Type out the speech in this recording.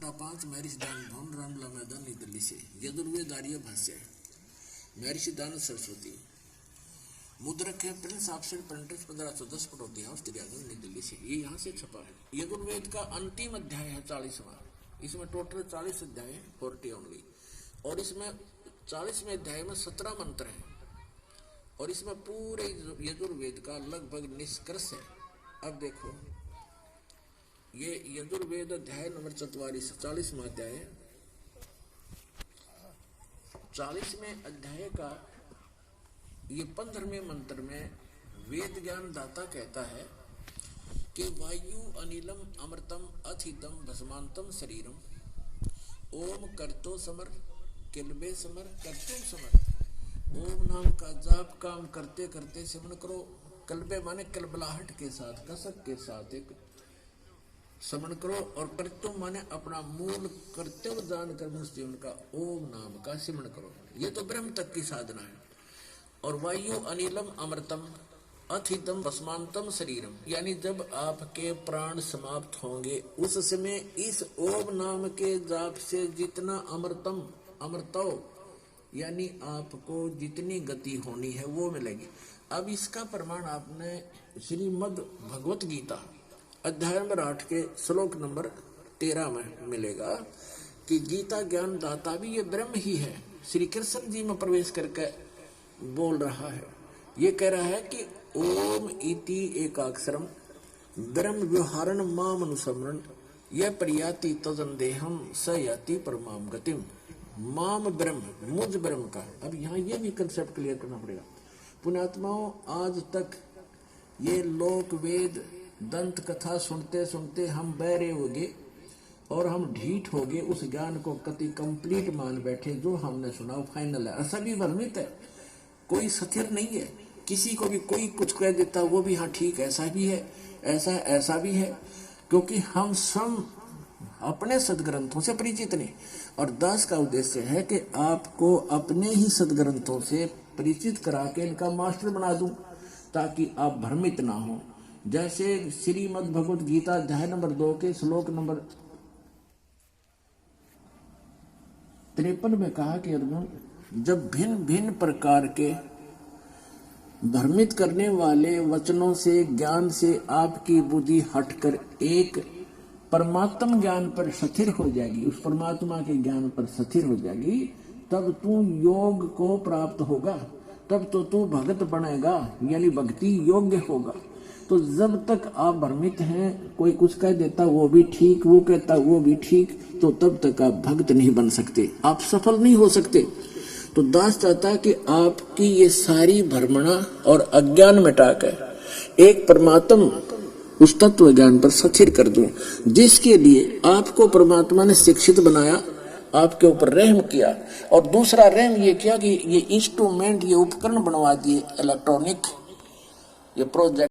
छठा 5 महर्षि दान भवन रामला मैदान नई दिल्ली से। यजुर्वेद आर्य भाष्य महर्षि दान सरस्वती। मुद्रक है Prince option printers 1510 Pataudi house तिरियागंज नई दिल्ली से। ये यहाँ से छपा है। यजुर्वेद का अंतिम अध्याय है 40वां। इसमें टोटल 40 अध्याय है 40 ओनली। और इसमें 40वें अध्याय में 17 मंत्र हैं और इसमें पूरे यजुर्वेद का लगभग निष्कर्ष है। अब देखो ये यजुर्वेद अध्याय नंबर 44 40वां अध्याय है। 40वें अध्याय का ये 15वें मंत्र में वेद ज्ञान दाता कहता है कि वायु अनिलम अमृतम अथितम भस्मांतम शरीरम ओम करतो समर किलबे समर करतुम समर। ओम नाम का जाप काम करते करते सिमरण करो। कल्बे माने कलबलाहट के साथ कसक के साथ एक समन करो। और कर्तुम माने अपना मूल कर्तव्य जानकर मनुष्य जीवन का ओम नाम का सिमरण करो। ये तो ब्रह्म तक की साधना है। और वायु अनिलम अमृतम अथितम भस्मांतम शरीरम, यानी जब आपके प्राण समाप्त होंगे उस समय इस ओम नाम के जाप से जितना अमृतम अमृतो यानी आपको जितनी गति होनी है वो मिलेगी। अब इसका प्रमाण आपने श्रीमद् भगवत गीता अध्याय नंबर 8 के श्लोक नंबर 13 में मिलेगा कि गीता ज्ञान दाता भी ये ब्रह्म ही है। श्री कृष्ण जी में प्रवेश करके बोल रहा है। ये कह रहा है कि ओम इति एकाक्षरम ब्रह्म व्यवहारण माम अनुसमरण यह प्रयाति तजन देहम स याति परमाम गतिम। माम ब्रह्म मुझ ब्रह्म का। अब यहाँ ये भी कंसेप्ट क्लियर करना पड़ेगा। पुण्यात्माओं, आज तक ये लोक वेद दंत कथा सुनते सुनते हम बहरे हो गए और हम ढीठ हो गए। उस ज्ञान को कति कंप्लीट मान बैठे। जो हमने सुना वो फाइनल है। ऐसा भी भ्रमित है, कोई स्थिर नहीं है। किसी को भी कोई कुछ कह देता वो भी हाँ ठीक ऐसा भी है, ऐसा भी है, क्योंकि हम स्वयं अपने सदग्रंथों से परिचित नहीं। और दास का उद्देश्य है कि आपको अपने ही सदग्रंथों से परिचित करा के इनका मास्टर बना दूं ताकि आप भ्रमित ना हो। जैसे श्रीमद् भगवत गीता अध्याय नंबर 2 के श्लोक नंबर 53 में कहा कि अर्जुन, जब भिन्न भिन्न प्रकार के भ्रमित करने वाले वचनों से ज्ञान से आपकी बुद्धि हटकर एक परमात्म ज्ञान पर स्थिर हो जाएगी, उस परमात्मा के ज्ञान पर स्थिर हो जाएगी, तब तू योग को प्राप्त होगा। तब तो तू भगत बनेगा, यानी भक्ति योग्य होगा। तो जब तक आप भ्रमित हैं, कोई कुछ कह देता वो भी ठीक, वो कहता वो भी ठीक, तो तब तक आप भक्त नहीं बन सकते, आप सफल नहीं हो सकते। तो दास चाहता है कि आपकी ये सारी भ्रमणा और अज्ञान मिटाकर एक परमात्म उस तत्व ज्ञान पर स्थिर कर दूं, जिसके लिए आपको परमात्मा ने शिक्षित बनाया, आपके ऊपर रहम किया। और दूसरा रहम ये किया कि ये इंस्ट्रूमेंट, ये उपकरण बनवा दिए इलेक्ट्रॉनिक, ये प्रोजेक्ट